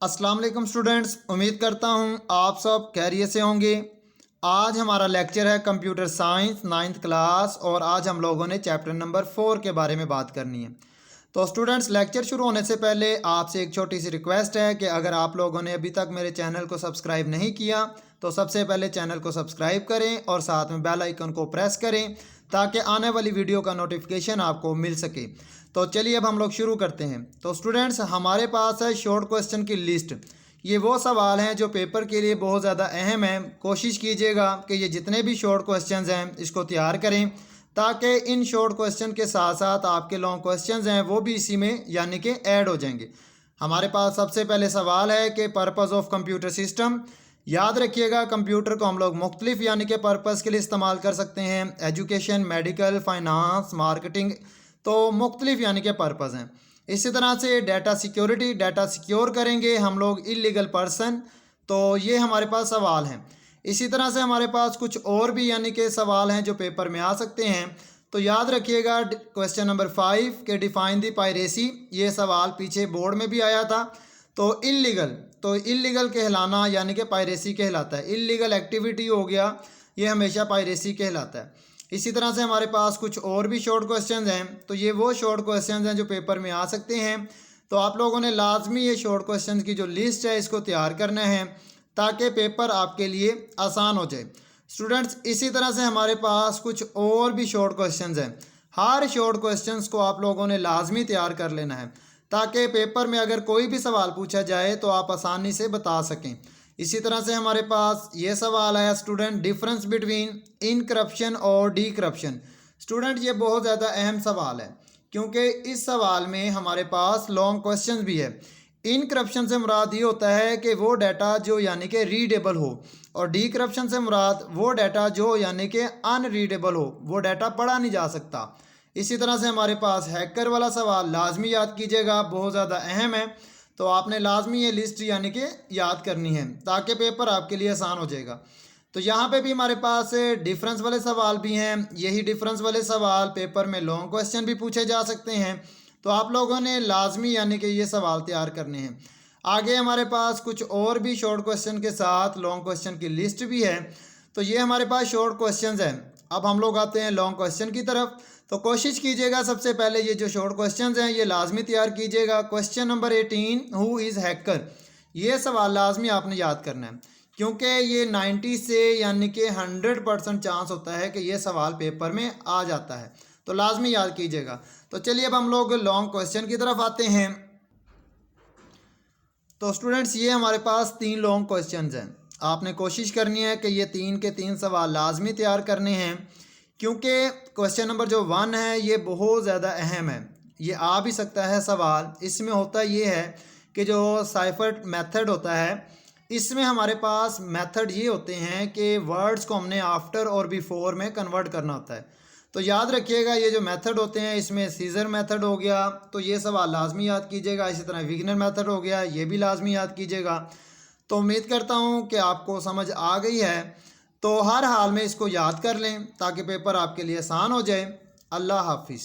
अस्सलाम वालेकुम स्टूडेंट्स, उम्मीद करता हूँ आप सब खैरियत से होंगे। आज हमारा लेक्चर है कंप्यूटर साइंस 9th क्लास और आज हम लोगों ने चैप्टर नंबर 4 के बारे में बात करनी है। तो स्टूडेंट्स, लेक्चर शुरू होने से पहले आपसे एक छोटी सी रिक्वेस्ट है कि अगर आप लोगों ने अभी तक मेरे चैनल को सब्सक्राइब नहीं किया तो सबसे पहले चैनल को सब्सक्राइब करें और साथ में बेल आइकन को प्रेस करें ताकि आने वाली वीडियो का नोटिफिकेशन आपको मिल सके। तो चलिए अब हम लोग शुरू करते हैं। तो स्टूडेंट्स, हमारे पास है शॉर्ट क्वेश्चन की लिस्ट। ये वो सवाल हैं जो पेपर के लिए बहुत ज़्यादा अहम है। कोशिश कीजिएगा कि ये जितने भी शॉर्ट क्वेश्चंस हैं इसको तैयार करें ताकि इन शॉर्ट क्वेश्चन के साथ साथ आपके लॉन्ग क्वेश्चंस हैं वो भी इसी में यानी कि ऐड हो जाएंगे। हमारे पास सबसे पहले सवाल है कि पर्पज़ ऑफ कंप्यूटर सिस्टम। याद रखिएगा, कंप्यूटर को हम लोग मुख्तलिफ यानी कि पर्पज़ के लिए इस्तेमाल कर सकते हैं। एजुकेशन, मेडिकल, फाइनेंस, मार्केटिंग, तो मुख्तलिफ यानी कि पर्पज़ हैं। इसी तरह से डाटा सिक्योरिटी, डाटा सिक्योर करेंगे हम लोग इलीगल पर्सन, तो ये हमारे पास सवाल हैं। इसी तरह से हमारे पास कुछ और भी यानी कि सवाल हैं जो पेपर में आ सकते हैं। तो याद रखिएगा क्वेश्चन नंबर 5 के डिफाइन दी पायरेसी, ये सवाल पीछे बोर्ड में भी आया था। तो इलीगल कहलाना यानी कि पायरेसी कहलाता है। इलीगल एक्टिविटी हो गया, ये हमेशा पायरेसी कहलाता है। इसी तरह से हमारे पास कुछ और भी शॉर्ट क्वेश्चंस हैं। तो ये वो शॉर्ट क्वेश्चंस हैं जो पेपर में आ सकते हैं। तो आप लोगों ने लाजमी ये शॉर्ट क्वेश्चंस की जो लिस्ट है इसको तैयार करना है ताकि पेपर आपके लिए आसान हो जाए। स्टूडेंट्स, इसी तरह से हमारे पास कुछ और भी शॉर्ट क्वेश्चंस हैं। हर शॉर्ट क्वेश्चंस को आप लोगों ने लाजमी तैयार कर लेना है ताकि पेपर में अगर कोई भी सवाल पूछा जाए तो आप आसानी से बता सकें। इसी तरह से हमारे पास ये सवाल आया स्टूडेंट, डिफरेंस बिटवीन इनकरप्शन और डी करप्शन। स्टूडेंट, ये बहुत ज़्यादा अहम सवाल है क्योंकि इस सवाल में हमारे पास लॉन्ग क्वेश्चन भी है। इनकरप्शन से मुराद ये होता है कि वो डाटा जो यानी कि रीडेबल हो, और डी करप्शन से मुराद वो डाटा जो यानी कि अनरीडेबल हो, वो डाटा पढ़ा नहीं जा सकता। इसी तरह से हमारे पास हैकर वाला सवाल लाजमी याद कीजिएगा, बहुत ज़्यादा अहम है। तो आपने लाजमी ये लिस्ट यानी कि याद करनी है ताकि पेपर आपके लिए आसान हो जाएगा। तो यहाँ पे भी हमारे पास डिफरेंस वाले सवाल भी हैं। यही डिफरेंस वाले सवाल पेपर में लॉन्ग क्वेश्चन भी पूछे जा सकते हैं। तो आप लोगों ने लाजमी यानी कि ये सवाल तैयार करने हैं। आगे हमारे पास कुछ और भी शॉर्ट क्वेश्चन के साथ लॉन्ग क्वेश्चन की लिस्ट भी है। तो ये हमारे पास शॉर्ट क्वेश्चन हैं। अब हम लोग आते हैं लॉन्ग क्वेश्चन की तरफ। तो कोशिश कीजिएगा सबसे पहले ये जो शॉर्ट क्वेश्चंस हैं ये लाजमी तैयार कीजिएगा। Question number 18, who is hacker. ये सवाल लाजमी आपने याद करना है क्योंकि ये 90 से यानी कि 100% चांस होता है कि ये सवाल पेपर में आ जाता है। तो लाजमी याद कीजिएगा। तो चलिए अब हम लोग लॉन्ग क्वेश्चन की तरफ आते हैं। तो स्टूडेंट्स, ये हमारे पास 3 लॉन्ग क्वेश्चंस हैं। आपने कोशिश करनी है कि ये 3 के 3 सवाल लाजमी तैयार करने हैं क्योंकि क्वेश्चन नंबर जो 1 है ये बहुत ज़्यादा अहम है। ये आ भी सकता है सवाल। इसमें होता ये है कि जो साइफर मेथड होता है इसमें हमारे पास मेथड ये होते हैं कि वर्ड्स को हमने आफ्टर और बिफोर में कन्वर्ट करना होता है। तो याद रखिएगा ये जो मेथड होते हैं इसमें सीजर मेथड हो गया, तो ये सवाल लाजमी याद कीजिएगा। इसी तरह विगनर मेथड हो गया, ये भी लाजमी याद कीजिएगा। तो उम्मीद करता हूँ कि आपको समझ आ गई है। तो हर हाल में इसको याद कर लें ताकि पेपर आपके लिए आसान हो जाए। अल्लाह हाफिज़।